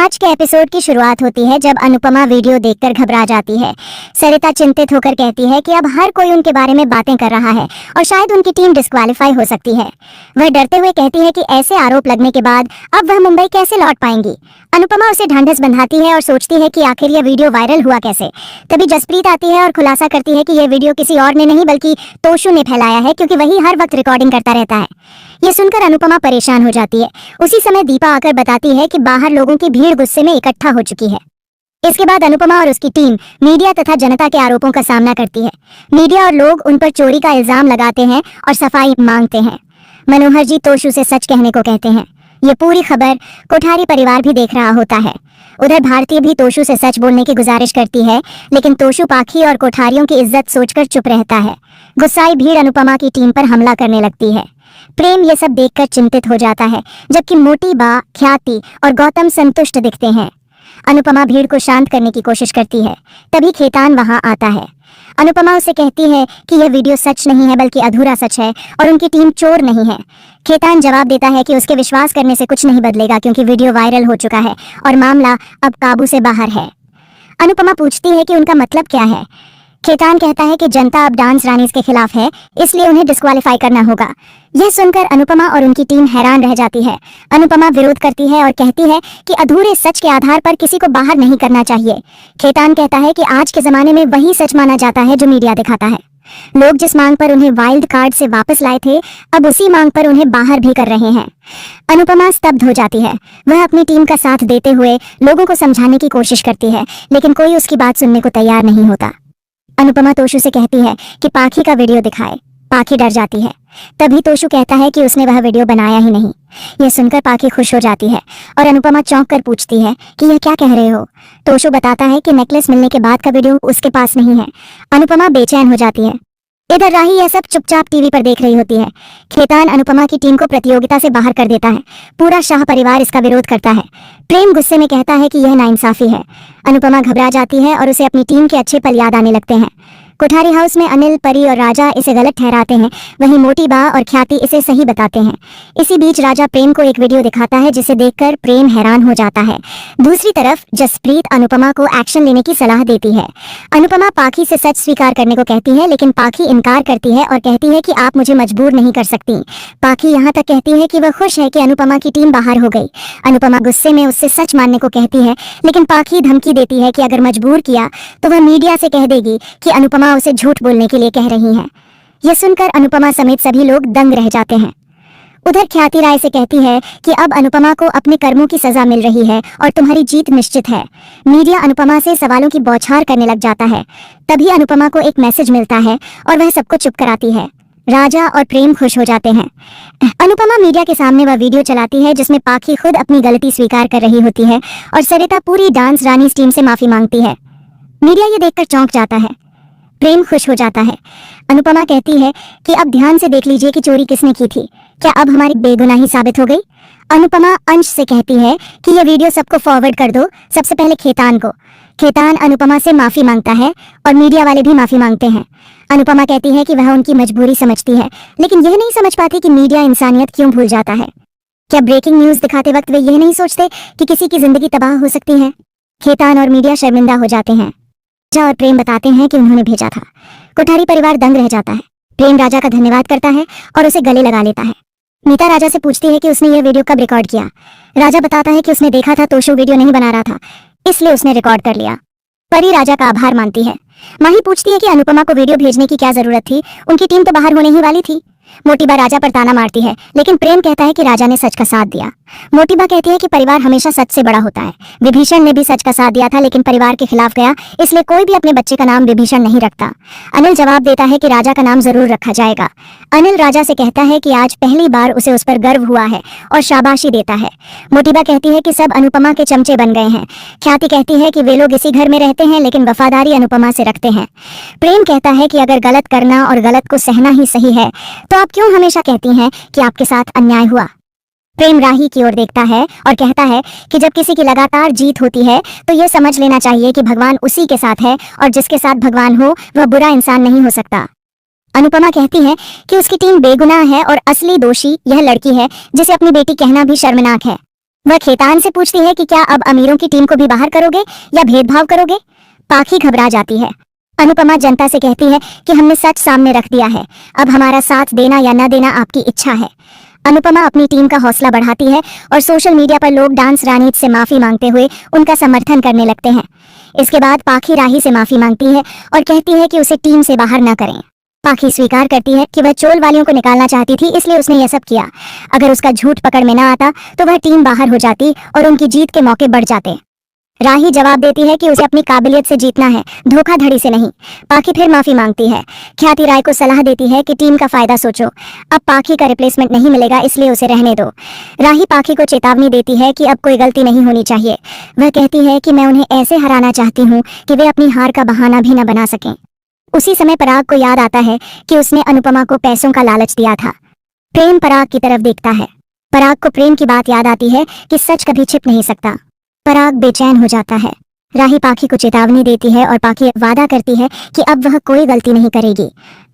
आज के एपिसोड की शुरुआत होती है जब अनुपमा वीडियो देखकर घबरा जाती है। सरिता चिंतित होकर कहती है कि अब हर कोई उनके बारे में बातें कर रहा है और शायद उनकी टीम डिस्क्वालीफाई हो सकती है। वह डरते हुए कहती है कि ऐसे आरोप लगने के बाद अब वह मुंबई कैसे लौट पाएंगी। अनुपमा उसे ढांढस बंधाती है और सोचती है कि आखिर यह वीडियो वायरल हुआ कैसे। तभी जसप्रीत आती है और खुलासा करती है कि यह वीडियो किसी और ने नहीं बल्कि तोशु ने फैलाया है, क्योंकि वही हर वक्त रिकॉर्डिंग करता रहता है। ये सुनकर अनुपमा परेशान हो जाती है। उसी समय दीपा आकर बताती है कि बाहर लोगों की भीड़ गुस्से में इकट्ठा हो चुकी है। इसके बाद अनुपमा और उसकी टीम मीडिया तथा जनता के आरोपों का सामना करती है। मीडिया और लोग उन पर चोरी का इल्जाम लगाते हैं और सफाई मांगते हैं। मनोहर जी तोशु से सच कहने को कहते हैं। ये पूरी खबर कोठारी परिवार भी देख रहा होता है। उधर भारती भी तोशु से सच बोलने की गुजारिश करती है, लेकिन तोशु पाखी और कोठारियों की इज्जत सोचकर चुप रहता है। गुस्साई भीड़ अनुपमा की टीम पर हमला करने लगती है। प्रेम ये सब देखकर चिंतित हो जाता है, जबकि मोटी बा, ख्याति और गौतम संतुष्ट दिखते हैं। अनुपमा भीड़ को शांत करने की कोशिश करती है। तभी खेतान वहां आता है। अनुपमा उसे कहती है कि यह वीडियो सच नहीं है बल्कि अधूरा सच है और उनकी टीम चोर नहीं है। खेतान जवाब देता है कि उसके विश्वास करने से कुछ नहीं बदलेगा, क्योंकि वीडियो वायरल हो चुका है और मामला अब काबू से बाहर है। अनुपमा पूछती है कि उनका मतलब क्या है। खेतान कहता है कि जनता अब डांस रानीज के खिलाफ है, इसलिए उन्हें डिस्क्वालीफाई करना होगा। यह सुनकर अनुपमा और उनकी टीम हैरान रह जाती है। अनुपमा विरोध करती है और कहती है कि अधूरे सच के आधार पर किसी को बाहर नहीं करना चाहिए। खेतान कहता है कि आज के जमाने में वही सच माना जाता है जो मीडिया दिखाता है। लोग जिस मांग पर उन्हें वाइल्ड कार्ड से वापस लाए थे, अब उसी मांग पर उन्हें बाहर भी कर रहे हैं। अनुपमा स्तब्ध हो जाती है। वह अपनी टीम का साथ देते हुए लोगों को समझाने की कोशिश करती है, लेकिन कोई उसकी बात सुनने को तैयार नहीं होता। अनुपमा तोशु से कहती है कि पाखी का वीडियो दिखाए। पाखी डर जाती है। तभी तोशु कहता है कि उसने वह वीडियो बनाया ही नहीं। यह सुनकर पाखी खुश हो जाती है और अनुपमा चौंक कर पूछती है कि यह क्या कह रहे हो। तोशु बताता है कि नेकलेस मिलने के बाद का वीडियो उसके पास नहीं है। अनुपमा बेचैन हो जाती है। इधर राही यह सब चुपचाप टीवी पर देख रही होती है। खेतान अनुपमा की टीम को प्रतियोगिता से बाहर कर देता है। पूरा शाह परिवार इसका विरोध करता है। प्रेम गुस्से में कहता है कि यह नाइंसाफी है। अनुपमा घबरा जाती है और उसे अपनी टीम के अच्छे पल याद आने लगते हैं। कोठारी हाउस में अनिल, परी और राजा इसे गलत ठहराते हैं, वहीं मोटी बा और ख्याति इसे सही बताते हैं। इसी बीच राजा प्रेम को एक वीडियो दिखाता है, जिसे देखकर प्रेम हैरान हो जाता है। दूसरी तरफ जसप्रीत अनुपमा को एक्शन लेने की सलाह देती है। अनुपमा पाखी से सच स्वीकार करने को कहती है, लेकिन पाखी इनकार करती है और कहती है कि आप मुझे मजबूर नहीं कर सकती। पाखी यहाँ तक कहती है कि वह खुश है कि अनुपमा की टीम बाहर हो गई। अनुपमा गुस्से में उससे सच मानने को कहती है, लेकिन पाखी धमकी देती है कि अगर मजबूर किया तो वह मीडिया से कह देगी कि अनुपमा उसे झूठ बोलने के लिए कह रही हैं। यह सुनकर अनुपमा समेत सभी लोग दंग रह जाते हैं। उधर ख्याति राय से कहती है कि अब अनुपमा को अपने कर्मों की सजा मिल रही है और तुम्हारी जीत निश्चित है। मीडिया अनुपमा से सवालों की बौछार करने लग जाता है। तभी अनुपमा को एक मैसेज मिलता है और वह सबको चुप कराती है। राजा और प्रेम खुश हो जाते हैं। अनुपमा मीडिया के सामने वह वीडियो चलाती है जिसमें पाखी खुद अपनी गलती स्वीकार कर रही होती है और सरिता पूरी डांस रानीज टीम से माफी मांगती है। मीडिया ये देखकर चौंक जाता है। प्रेम खुश हो जाता है। अनुपमा कहती है कि अब ध्यान से देख लीजिए कि चोरी किसने की थी। क्या अब हमारी बेगुनाही साबित हो गई? अनुपमा अंश से कहती है कि यह वीडियो सबको फॉरवर्ड कर दो, सबसे पहले खेतान को। खेतान अनुपमा से माफी मांगता है और मीडिया वाले भी माफी मांगते हैं। अनुपमा कहती है कि वह उनकी मजबूरी समझती है, लेकिन यह नहीं समझ पाती कि मीडिया इंसानियत क्यों भूल जाता है। क्या ब्रेकिंग न्यूज दिखाते वक्त वे यह नहीं सोचते कि किसी की जिंदगी तबाह हो सकती है? खेतान और मीडिया शर्मिंदा हो जाते हैं। राजा और प्रेम बताते हैं कि उन्होंने भेजा था। कोठारी परिवार दंग रह जाता है। प्रेम राजा का धन्यवाद करता है और उसे गले लगा लेता है। मीता राजा से पूछती है कि उसने यह वीडियो कब रिकॉर्ड किया। राजा बताता है कि उसने देखा था तोशु वीडियो नहीं बना रहा था, इसलिए उसने रिकॉर्ड कर लिया। परी राजा का आभार मानती है। माही पूछती है कि अनुपमा को वीडियो भेजने की क्या जरूरत थी, उनकी टीम तो बाहर होने ही वाली थी। मोटीबा राजा पर ताना मारती है, लेकिन प्रेम कहता है कि राजा ने सच का साथ दिया। मोटीबा कहती है कि परिवार हमेशा सच से बड़ा होता है। विभीषण ने भी सच का साथ दिया था, लेकिन परिवार के खिलाफ गया, इसलिए कोई भी अपने बच्चे का नाम विभीषण नहीं रखता। अनिल जवाब देता है कि राजा का नाम जरूर रखा जाएगा। अनिल राजा से कहता है कि आज पहली बार उसे उस पर गर्व हुआ है और शाबाशी देता है। मोटीबा कहती है कि सब अनुपमा के चमचे बन गए हैं। ख्याति कहती है कि वे लोग इसी घर में रहते हैं, लेकिन वफादारी अनुपमा से रखते हैं। प्रेम कहता है कि अगर गलत करना और गलत को सहना ही सही है, तो आप क्यों हमेशा कहती हैं कि आपके साथ अन्याय हुआ? प्रेम राही की ओर देखता है और कहता है कि जब किसी की लगातार जीत होती है तो यह समझ लेना चाहिए कि भगवान उसी के साथ है और जिसके साथ भगवान हो वह बुरा इंसान नहीं हो सकता। अनुपमा कहती है कि उसकी टीम बेगुनाह है और असली दोषी यह लड़की है जिसे अपनी बेटी कहना भी शर्मनाक है। वह खेतान से पूछती है कि क्या अब अमीरों की टीम को भी बाहर करोगे या भेदभाव करोगे। पाखी घबरा जाती है। अनुपमा जनता से कहती है कि हमने सच सामने रख दिया है, अब हमारा साथ देना या न देना आपकी इच्छा है। अनुपमा अपनी टीम का हौसला बढ़ाती है और सोशल मीडिया पर लोग डांस रानीत से माफी मांगते हुए उनका समर्थन करने लगते हैं। इसके बाद पाखी राही से माफी मांगती है और कहती है कि उसे टीम से बाहर न करें। पाखी स्वीकार करती है कि वह चोल वालियों को निकालना चाहती थी, इसलिए उसने यह सब किया। अगर उसका झूठ पकड़ में न आता तो वह टीम बाहर हो जाती और उनकी जीत के मौके बढ़ जाते। राही जवाब देती है कि उसे अपनी काबिलियत से जीतना है, धोखाधड़ी से नहीं। पाखी फिर माफी मांगती है। ख्याति राय को सलाह देती है कि टीम का फायदा सोचो, अब पाखी का रिप्लेसमेंट नहीं मिलेगा, इसलिए उसे रहने दो। राही पाखी को चेतावनी देती है कि अब कोई गलती नहीं होनी चाहिए। वह कहती है कि मैं उन्हें ऐसे हराना चाहती हूँ कि वे अपनी हार का बहाना भी न बना सकें। उसी समय पराग को याद आता है कि उसने अनुपमा को पैसों का लालच दिया था। प्रेम पराग की तरफ देखता है। पराग को प्रेम की बात याद आती है कि सच कभी छिप नहीं सकता। पराग बेचैन हो जाता है। राही पाखी को चेतावनी देती है और पाखी वादा करती है कि अब वह कोई गलती नहीं करेगी।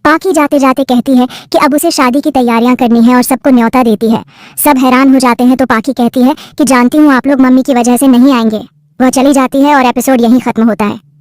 पाखी जाते जाते कहती है कि अब उसे शादी की तैयारियां करनी है और सबको न्योता देती है। सब हैरान हो जाते हैं तो पाखी कहती है कि जानती हूँ आप लोग मम्मी की वजह से नहीं आएंगे। वह चली जाती है और एपिसोड यहीं खत्म होता है।